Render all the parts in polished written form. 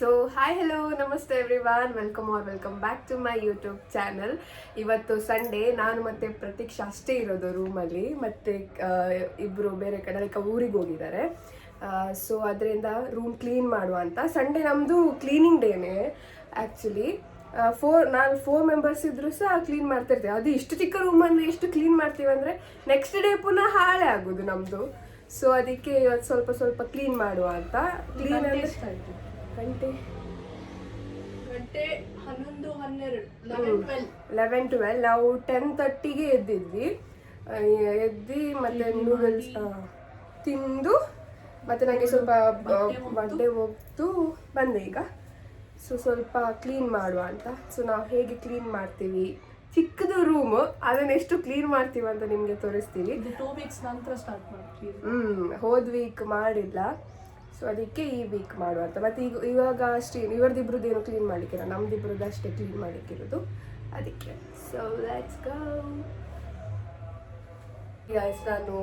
So hi hello ನಮಸ್ತೆ everyone, welcome back to my YouTube channel. ಇವತ್ತು Sunday, ನಾನು ಮತ್ತು ಪ್ರತೀಕ್ಷಾ ಅಷ್ಟೇ ಇರೋದು ರೂಮಲ್ಲಿ. ಮತ್ತು ಇಬ್ಬರು ಬೇರೆ ಕಡೆ ಲೈಕ್ ಊರಿಗೆ ಹೋಗಿದ್ದಾರೆ. ಸೊ ಅದರಿಂದ ರೂಮ್ ಕ್ಲೀನ್ ಮಾಡುವ ಅಂತ. ಸಂಡೇ ನಮ್ಮದು ಕ್ಲೀನಿಂಗ್ ಡೇನೇ ಆ್ಯಕ್ಚುಲಿ. ನಾನು 4 ಮೆಂಬರ್ಸ್ ಇದ್ರೂ ಸಹ ಕ್ಲೀನ್ ಮಾಡ್ತಿರ್ತೀವಿ. ಅದು ಇಷ್ಟು ಚಿಕ್ಕ ರೂಮಲ್ಲಿ ಎಷ್ಟು ಕ್ಲೀನ್ ಮಾಡ್ತೀವಿ ಅಂದರೆ ನೆಕ್ಸ್ಟ್ ಡೇ ಪುನಃ ಹಾಳೆ ಆಗೋದು ನಮ್ಮದು. ಸೊ ಅದಕ್ಕೆ ಇವತ್ತು ಸ್ವಲ್ಪ ಕ್ಲೀನ್ ಮಾಡುವ ಅಂತ. ಕ್ಲೀನ್ ಅಂದರೆ ಗಂಟೆ 11-12 ನಾವು 10:30ಗೆ ಎದ್ದಿದ್ವಿ. ಮತ್ತೆ ನೂಡಲ್ಸ್ ತಿಂದು ಮತ್ತೆ ನನಗೆ ಸ್ವಲ್ಪ ಬಟ್ಟೆ ಒಗೆದು ಬಂದೆ ಈಗ. ಸೊ ಸ್ವಲ್ಪ ಕ್ಲೀನ್ ಮಾಡುವ ಅಂತ. ಸೊ ನಾವು ಹೇಗೆ ಕ್ಲೀನ್ ಮಾಡ್ತೀವಿ, ಚಿಕ್ಕದು ರೂಮು, ಅದನ್ನ ಎಷ್ಟು ಕ್ಲೀನ್ ಮಾಡ್ತೀವಿ ಅಂತ ನಿಮಗೆ ತೋರಿಸ್ತೀವಿ. 2 ವೀಕ್ಸ್ ನಂತರ ಸ್ಟಾರ್ಟ್ ಮಾಡ್ತೀವಿ. ಹೋದ ವೀಕ್ ಮಾಡಿಲ್ಲ, ಸೊ ಅದಕ್ಕೆ ಈ ವೀಕ್ ಮಾಡುವಂತ. ಮತ್ತು ಇವಾಗ ಅಷ್ಟೇ ಇವರದಿಬ್ರದ್ದು ಏನು ಕ್ಲೀನ್ ಮಾಡಲಿಕ್ಕಿಲ್ಲ, ನಮ್ದಿಬ್ರದ್ದು ಅಷ್ಟೇ ಕ್ಲೀನ್ ಮಾಡಲಿಕ್ಕಿರೋದು ಅದಕ್ಕೆ. So let's go guys. ನಾನು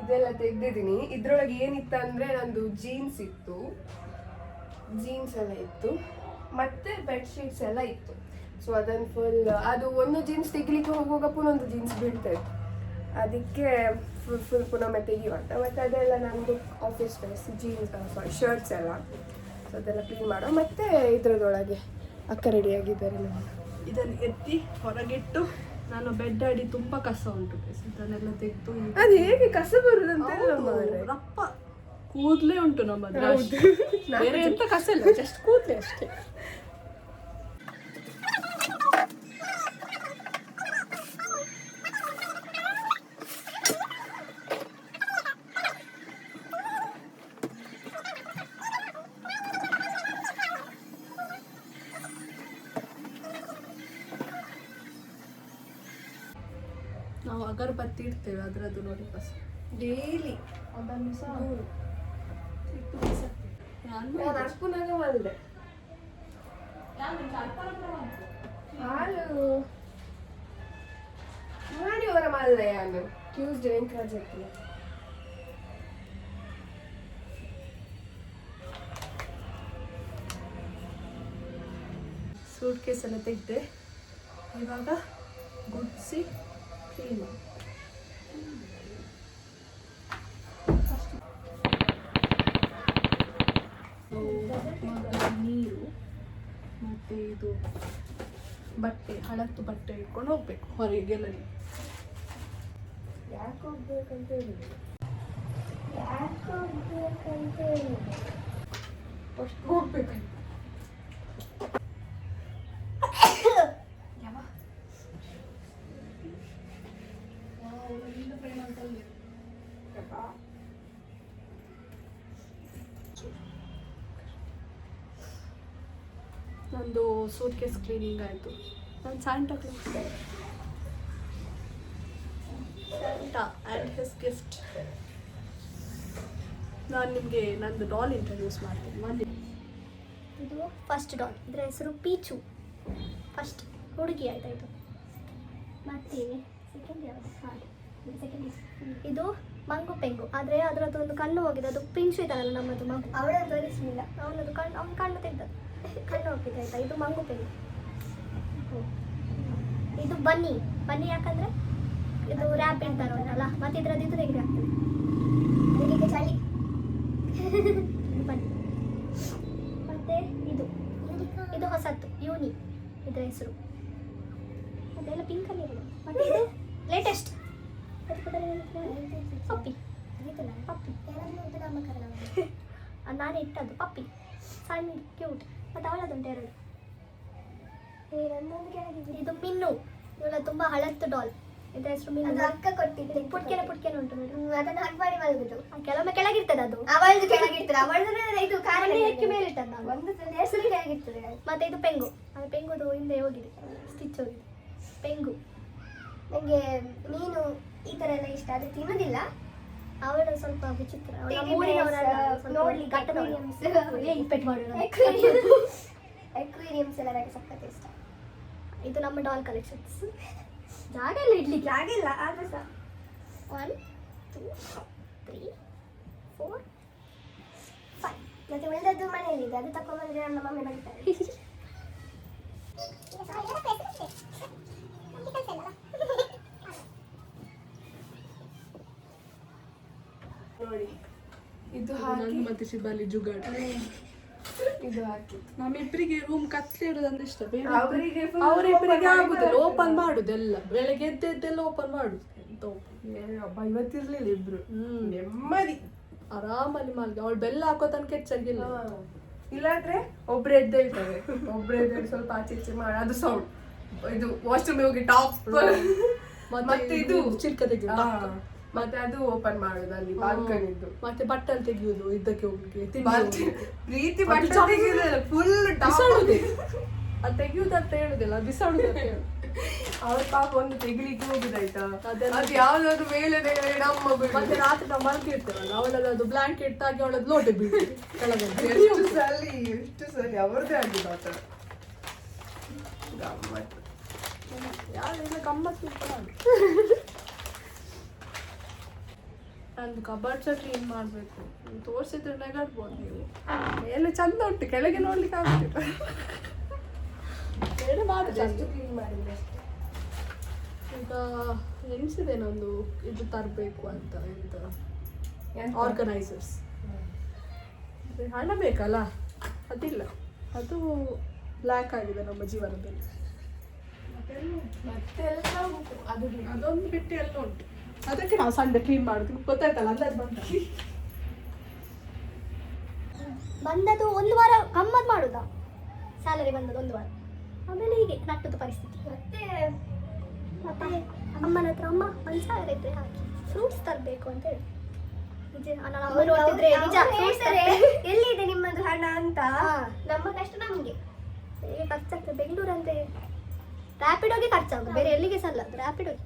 ಇದೆಲ್ಲ ತೆಗ್ದಿದ್ದೀನಿ. ಇದ್ರೊಳಗೆ ಏನಿತ್ತು ಅಂದರೆ ನಂದು ಜೀನ್ಸ್ ಇತ್ತು, ಜೀನ್ಸ್ ಎಲ್ಲ ಇತ್ತು, ಮತ್ತು ಬೆಡ್ಶೀಟ್ಸ್ ಎಲ್ಲ ಇತ್ತು. ಸೊ ಅದನ್ನು ಫುಲ್, ಅದು ಒಂದು ಜೀನ್ಸ್ ತೆಗಿಲಿಕ್ಕೆ ಹೋಗುವಾಗ ಪುನೊಂದು ಜೀನ್ಸ್ ಬೀಳ್ತಾ ಇತ್ತು. ಅದಕ್ಕೆ ಫುಲ್ ಪುನಃ ತೆಗಿಯುವಂತ. ಮತ್ತು ಅದೆಲ್ಲ ನಮ್ಮದು ಆಫೀಸ್ ಡ್ರೆಸ್, ಜೀನ್ಸ್ ಶರ್ಟ್ಸ್ ಎಲ್ಲ. ಸೊ ಅದೆಲ್ಲ ಕ್ಲೀನ್ ಮಾಡೋ. ಮತ್ತು ಇದ್ರದೊಳಗೆ ಅಕ್ಕ ರೆಡಿಯಾಗಿದ್ದಾರೆ. ನಾನು ಇದನ್ನು ಎತ್ತಿ ಹೊರಗಿಟ್ಟು, ನಾನು ಬೆಡ್ ಅಡಿ ತುಂಬ ಕಸ ಉಂಟು, ಇದನ್ನೆಲ್ಲ ತೆಗೆದು. ಅದು ಹೇಗೆ ಕಸ ಬರುದಂತ ರಪ್ಪ ಕೂದಲೇ ಉಂಟು ನಮ್ಮದು, ಬೇರೆ ಎಂತ ಕಸ ಇಲ್ಲ, ಜಸ್ಟ್ ಕೂದಲೇ ಅಷ್ಟೇ. ನಾವು ಅಗರಬತ್ತಿ ಇಡ್ತೇವೆ, ಅದರದ್ದು ನೋಡಿ ಕಸ ಡೈಲಿ ಅದನ್ನು ಸಹ ಇಟ್ಟು ಅರ್ಪಣೆ ಹಾಲು ಮಾಡಿ ಅವರ ಮಲ್ಲೆ. ನಾನು ಟ್ಯೂಸ್ಡೇ ಎಂಕರಾಜ್. ಸೂಟ್ ಕೇಸ್ ಎಲ್ಲ ತೆಗೆದೆ, ಇವಾಗ ಗುಡಿಸಿ ಕ್ಲೀನ್ ಮಾಡಿ. ನೀರು ಮತ್ತು ಇದು ಬಟ್ಟೆ, ಹಳತ್ತು ಬಟ್ಟೆ ಇಟ್ಕೊಂಡು ಹೋಗ್ಬೇಕು ಹೊರಗೆಲ್ಲ. ಯಾಕೆ ಹೋಗ್ಬೇಕಂತ ಹೇಳಿ ಫಸ್ಟ್ ಹೋಗ್ಬೇಕು. ನಂದು ಸೂಟ್ ಕೇಸ್ ಕ್ಲೀನಿಂಗ್ ಆಯಿತು. ನಾನು ಸ್ಯಾಂಟಾ ಆ್ಯಂಡ್ ಹಿಸ್ ಗಿಫ್ಟ್. ನಾನು ನಿಮಗೆ ನಂದು ಡಾಲ್ ಇಂಟ್ರೊಡ್ಯೂಸ್ ಮಾಡ್ತೀನಿ. ಇದು ಫಸ್ಟ್ ಡಾಲ್, ಇದರ ಹೆಸರು ಪೀಚು. ಫಸ್ಟ್ ಹುಡುಗಿ ಆಯ್ತಾ ಇದು. ಮತ್ತು ಸೆಕೆಂಡ್ ಯಾವುದು? ಸೆಕೆಂಡ್ ಇದು ಮಂಗು ಪೆಂಗು. ಆದರೆ ಅದರದ್ದು ಒಂದು ಕಣ್ಣು ಹೋಗಿದೆ. ಅದು ಪಿಂಚು ಇದ್ದಾನಲ್ಲ ನಮ್ಮದು ಮಗು, ಅವಳನ್ನು ತೋರಿಸಲಿಲ್ಲ. ಅವನದು ಅವ್ನ ಕಣ್ಣು ತೆಗ್ದದ್ದು, ಕಣ್ಣು ಹೋಗಿದೆ ಆಯಿತಾ. ಇದು ಮಂಗು ಪೆಂಗು. ಇದು ಬನ್ನಿ ಯಾಕಂದರೆ ಇದು ರ್ಯಾಪ್ ಇಡ್ತಾರೆ ಉಂಟಲ್ಲ, ಮತ್ತು ಇದರದ್ದು ಇದು ತೆಗೆದು ಆಗ್ತದೆ ಅದಕ್ಕೆ ಚಳಿ. ಬನ್ನಿ. ಮತ್ತು ಇದು ಹೊಸತ್ತು ಯೂನಿ, ಇದರ ಹೆಸರು. ಅದೆಲ್ಲ ಪಿಂಕಲ್ಲಿ ಇರೋದು. ಮತ್ತು ಇದು ಲೇಟೆಸ್ಟ್ ಪಪ್ಪಿ. ನಾನೇ ಇಟ್ಟದ್ದು ಪಪ್ಪಿ, ಸಣ್ಣ ಕ್ಯೂಟ್. ಮತ್ತು ಅವಳದುಂಟು 2. ಇದು ಮಿನ್ನು, ಇವಳ ತುಂಬ ಹಳತ್ತು ಡಾಲ್. ಇದರ ಹೆಸರು ಮಿನ್ನು. ಅಕ್ಕ ಕೊಟ್ಟಿದ್ದು ಪುಟ್ಕೆನೆ ಉಂಟು ನೋಡಿ. ಅದನ್ನು ಹಗ್ ಮಾಡಿ ಮಲಗುದು. ಕೆಲವೊಮ್ಮೆ ಕೆಳಗಿರ್ತದೆ, ಅದು ಅವಳದು ಕೆಳಗಿರ್ತದೆ. ಅವಳದು ಇದು ಕಾರಣಿ ಹೆಚ್ಚು ಮೇಲೆ ಇರ್ತದೆ. ನಾವು ಒಂದು ಹೆಸರು ಕೆಳಗಿರ್ತದೆ. ಮತ್ತು ಇದು ಪೆಂಗು. ಅದು ಪೆಂಗುದು ಹಿಂದೆ ಹೋಗಿದೆ, ಸ್ಟಿಚ್ ಹೋಗಿದೆ. ಪೆಂಗು ನನಗೆ ಮೀನು ಈ ಥರ ಎಲ್ಲ ಇಷ್ಟ, ಅದು ತಿನ್ನೋದಿಲ್ಲ. ಅವಳು ಸ್ವಲ್ಪ ವಿಚಿತ್ರ, ನೋಡ್ಲಿಕ್ಕೆ ಎಕ್ವೇರಿಯಮ್ಸ್ ಎಲ್ಲ ನನಗೆ ಸಖತ್ ಇಷ್ಟ. ಇದು ನಮ್ಮ ಡಾಲ್ ಕಲೆಕ್ಷನ್ಸ್. ಜಾಗ ಎಲ್ಲ ಇಡ್ಲಿಕ್ಕೆ ಆಗಿಲ್ಲ, ಆದರೂ ಸಹ 1 2 3 4 5 ಮತ್ತೆ ಉಳಿದದ್ದು ಮನೆಯಲ್ಲಿದೆ, ಅದು ತಕೊಂಡ್ಬಂದ್ರೆ ನಮ್ಮ ಮಮ್ಮಿ ಬೈತಾರೆ. ನೋಡಿ ಇದು ನಂದು ಹಾಕಿ ಮತ್ತೆ ಶಿಬಾಲಿ ಜುಗಾಡ್. ಇದು ಹಾಕಿ ನಮ್ಮಿಬ್ಬರಿಗೆ ರೂಮ್ ಕತ್ಲೆ ಇಡೋದಂದ್ರೆ ಇಷ್ಟ. ಬೇರೆ ಅವರಿಗೆ ಅವರಿಬ್ಬರಿಗೆ ಆಗುದಿಲ್ಲ, ಓಪನ್ ಮಾಡುದೆಲ್ಲ. ಬೆಳಗ್ಗೆ ಎದ್ದೆಲ್ಲ ಓಪನ್ ಮಾಡುದು. ಎಂತ open? ಹಬ್ಬ ಇವತ್ತಿರ್ಲಿಲ್ಲ ಇಬ್ರು ನೆಮ್ಮದಿ ಆರಾಮಲ್ಲಿ ಮಲ್ಗೆ. ಅವಳು ಬೆಲ್ಲ ಹಾಕೋ ತನಕ ಹೆಚ್ಚಾಗಿಲ್ಲ. ಇಲ್ಲಾಂದ್ರೆ ಒಬ್ರು ಎದ್ದೇಳ್ತಾರೆ, ಒಬ್ರು ಎದ್ದೇಳಿ ಸ್ವಲ್ಪ ಆಚೆ ಈಚೆ ಮಾಡಿ ಅದು ಸೌಂಡ್. ಇದು ವಾಶ್ರೂಮ್ ಹೋಗಿ ಟಾಪ್ ಮತ್ತೆ ಇದು ಚಿಲ್ಕ ತೆಗೆಯುದು. ಮತ್ತೆ ಅದು ಓಪನ್ ಮಾಡುದು ಅಲ್ಲಿ ಬಾಲ್ಕನಿದ್ದು. ಮತ್ತೆ ಬಟ್ಟಲ್ ತೆಗಿಯುದು, ಇದಕ್ಕೆ ಹೋಗ್ಲಿಕ್ಕೆ ಪ್ರೀತಿ ಬಟ್ಟೆ ಫುಲ್ ಬಿಸಾಡುದೇ. ಅದು ತೆಗಿಯುದಂತ ಹೇಳುದಿಲ್ಲ, ಬಿಸಾಡುದಂತ ಹೇಳು. ಅವ್ರ ಪಾಪ ಒಂದು ತೆಗಿಲಿಕ್ಕೆ ಹೋಗುದಾಯ್ತಾ, ಅದು ಯಾವ್ದಾದ್ರು ಮೇಲೆ ನಮ್ಮ ಮತ್ತೆ ರಾತ್ರಿ ನಾವು ಮಲ್ಗಿರ್ತೇವಲ್ಲ, ಅವಳದ್ದು ಅದು ಬ್ಲಾಂಕೆಟ್ ಆಗಿ ಅವಳದ್ದು ಲೋಟೆ ಬೀಳ್ತದೆ ಕೆಳಗೆ. ಎಷ್ಟು ಸರಿ ಅವ್ರದ್ದೇ ಆಗಿದೆ ಆತ ಗಮ್ಮತ್ತು. ಯಾರೆಲ್ಲ ಗಮ್ಮತ್ತು ನಂದು ಕಬರ್ಡ್ಸ ಕ್ಲೀನ್ ಮಾಡಬೇಕು. ತೋರಿಸಿದ್ರೆ ನೆಗಾಡ್ಬೋದು ನೀವು. ಎಲ್ಲ ಚಂದ ಉಂಟು, ಕೆಳಗೆ ನೋಡ್ಲಿಕ್ಕೆ ಆಗ್ತಿಲ್ಲ. ಬೇರೆ ಮಾತ್ರ ಚಂದ. ಕ್ಲೀನ್ ಮಾಡಿದ್ರೆ ಅಷ್ಟೇ. ಈಗ ಎನಿಸಿದೆ ನಂದು ಇದು ತರಬೇಕು ಅಂತ. ಎಂತ ಆರ್ಗನೈಸರ್ಸ್. ಹಣ ಬೇಕಲ್ಲ, ಅದಿಲ್ಲ. ಅದು ಬ್ಲ್ಯಾಕ್ ಆಗಿದೆ ನಮ್ಮ ಜೀವನದಲ್ಲಿ. ಮತ್ತೆಲ್ಲ ಉಂಟು, ಅದೊಂದು ಬಿಟ್ಟು ಎಲ್ಲ ಉಂಟು. ಅದಕ್ಕೆ ನಾವು ಸಂಡೆ ಕ್ಲೀನ್ ಮಾಡುದು, ಗೊತ್ತಾಯ್ತಲ್ಲ ಅಂದಾಜು ಬಂದ. ಬಂದದ್ದು ಒಂದು ವಾರ ಗಮ್ಮತ್ ಮಾಡುದಾ, ಸ್ಯಾಲರಿ ಬಂದದ್ದು ಒಂದು ವಾರ, ಆಮೇಲೆ ಹೀಗೆ ನಟ್ಟದ ಪರಿಸ್ಥಿತಿ. ಮತ್ತೆ ಅಮ್ಮನ ಹತ್ರ ಅಮ್ಮ 1,000 ಇದ್ರೆ ಹಾಕಿ ಫ್ರೂಟ್ಸ್ ತರಬೇಕು ಅಂತ ಹೇಳಿ. ಎಲ್ಲಿದೆ ನಿಮ್ಮದು ಹಣ ಅಂತ, ನಮ್ಮ ಕಷ್ಟ ನಮಗೆ ಹೇಗೆ ಖರ್ಚಾಗ್ತದೆ. ಬೆಂಗಳೂರಂತೆ ರ್ಯಾಪಿಡೋಗೆ ಖರ್ಚಾಗುದು, ಬೇರೆ ಎಲ್ಲಿಗೆ ಸಲ್ಲ, ಅದು ರ್ಯಾಪಿಡೋಗೆ.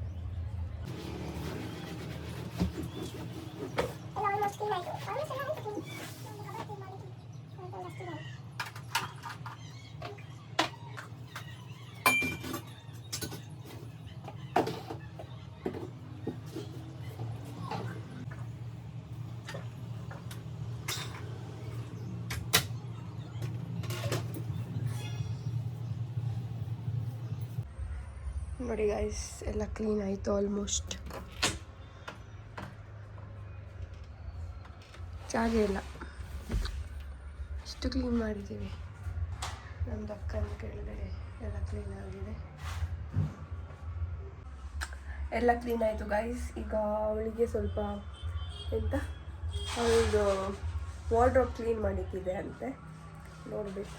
ನೋಡಿ ಗೈಸ್, ಎಲ್ಲ ಕ್ಲೀನ್ ಆಯಿತು ಆಲ್ಮೋಸ್ಟ್. ಜಾಗ ಇಲ್ಲ, ಅಷ್ಟು ಕ್ಲೀನ್ ಮಾಡಿದ್ದೀವಿ. ನಮ್ಮದು ಅಕ್ಕನ ಕೆಳಗಡೆ ಎಲ್ಲ ಕ್ಲೀನ್ ಆಗಿದೆ, ಎಲ್ಲ ಕ್ಲೀನ್ ಆಯಿತು ಗೈಸ್. ಈಗ ಅವಳಿಗೆ ಸ್ವಲ್ಪ ಎಂತ ಅವಳದು ವಾರ್ಡ್ರೋಬ್ ಕ್ಲೀನ್ ಮಾಡಿಕ್ಕಿದೆ ಅಂತೆ, ನೋಡಬೇಕು.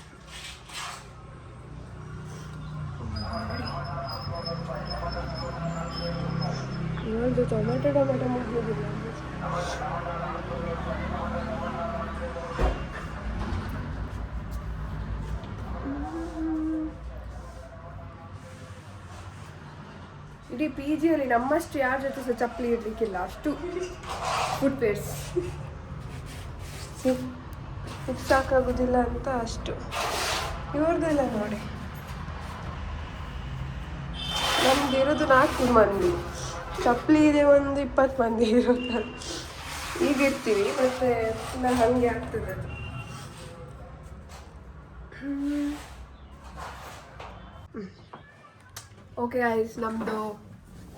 ಇವತ್ತು ಟೊಮೆಟೊ ಮುಗಿದಿಲ್ಲ. ಇಡೀ ಪಿ ಜಿಯಲ್ಲಿ ನಮ್ಮಷ್ಟು ಯಾರ ಜೊತೆ ಸಹ ಚಪ್ಪಲಿ ಇಡ್ಲಿಕ್ಕಿಲ್ಲ, ಅಷ್ಟು ಫುಟ್ವೇರ್ಸ್. ಸಾಕಾಗೋದಿಲ್ಲ ಅಂತ ಅಷ್ಟು. ಇವ್ರದ್ದೆಲ್ಲ ನೋಡಿ, ನಮ್ದು ಇರೋದು 4 ಮಂದಿ, ಚಪ್ಪಲಿ ಇದೆ ಒಂದು 20 ಮಂದಿ ಇರೋದು. ಈಗ ಇರ್ತೀವಿ, ಮತ್ತೆ ನಾನು ಹಾಗೆ ಆಗ್ತದೆ ಅದು. ಓಕೆ ಗೈಸ್, ನಮ್ಮದು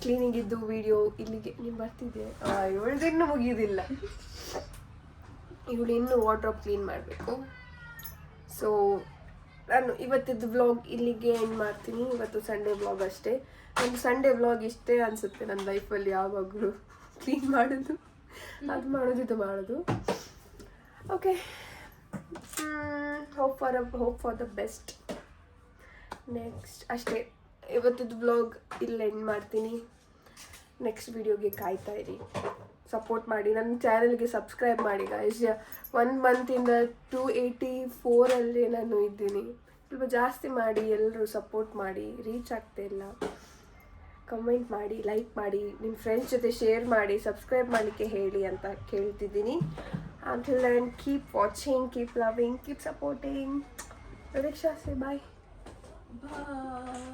ಕ್ಲೀನಿಂಗ್ ಇದ್ದು ವಿಡಿಯೋ ಇಲ್ಲಿಗೆ. ನೀವು ಬರ್ತಿದ್ದೆ, ಇವಳದ್ದು ಇನ್ನೂ ಮುಗಿಯೋದಿಲ್ಲ. ಇವಳು ಇನ್ನೂ ವಾರ್ಡ್ರೋಬ್ ಕ್ಲೀನ್ ಮಾಡಬೇಕು. ಸೊ ನಾನು ಇವತ್ತಿದ್ದು ವ್ಲಾಗ್ ಇಲ್ಲಿಗೆ ಎಂಡ್ ಮಾಡ್ತೀನಿ. ಇವತ್ತು ಸಂಡೇ ವ್ಲಾಗ್ ಅಷ್ಟೇ. ಒಂದು ಸಂಡೇ ವ್ಲಾಗ್ ಇಷ್ಟೇ ಅನಿಸುತ್ತೆ ನನ್ನ ಲೈಫಲ್ಲಿ, ಯಾವಾಗಲೂ ಕ್ಲೀನ್ ಮಾಡೋದು, ಅದು ಮಾಡೋದು, ಇದು ಮಾಡೋದು. Okay, hope for the best. Next ಅಷ್ಟೇ, ಇವತ್ತಿದ್ದು ವ್ಲಾಗ್ ಇಲ್ಲಿ ಎಂಡ್ ಮಾಡ್ತೀನಿ. ನೆಕ್ಸ್ಟ್ ವಿಡಿಯೋಗೆ ಕಾಯ್ತಾ ಇರಿ, ಸಪೋರ್ಟ್ ಮಾಡಿ, ನನ್ನ ಚಾನಲ್ಗೆ ಸಬ್ಸ್ಕ್ರೈಬ್ ಮಾಡಿ ಗೈಸ್. 1 ಮಂತಿಂದ 284 ನಾನು ಇದ್ದೀನಿ. ಸ್ವಲ್ಪ ಜಾಸ್ತಿ ಮಾಡಿ, ಎಲ್ಲರೂ ಸಪೋರ್ಟ್ ಮಾಡಿ. ರೀಚ್ ಆಗ್ತಾ ಇಲ್ಲ. ಕಮೆಂಟ್ ಮಾಡಿ, ಲೈಕ್ ಮಾಡಿ, ನಿಮ್ಮ ಫ್ರೆಂಡ್ಸ್ ಜೊತೆ ಶೇರ್ ಮಾಡಿ, ಸಬ್ಸ್ಕ್ರೈಬ್ ಮಾಡಲಿಕ್ಕೆ ಹೇಳಿ ಅಂತ ಕೇಳ್ತಿದ್ದೀನಿ. Until then, keep watching, keep loving, keep supporting. Pratiksha, say bye. Bye.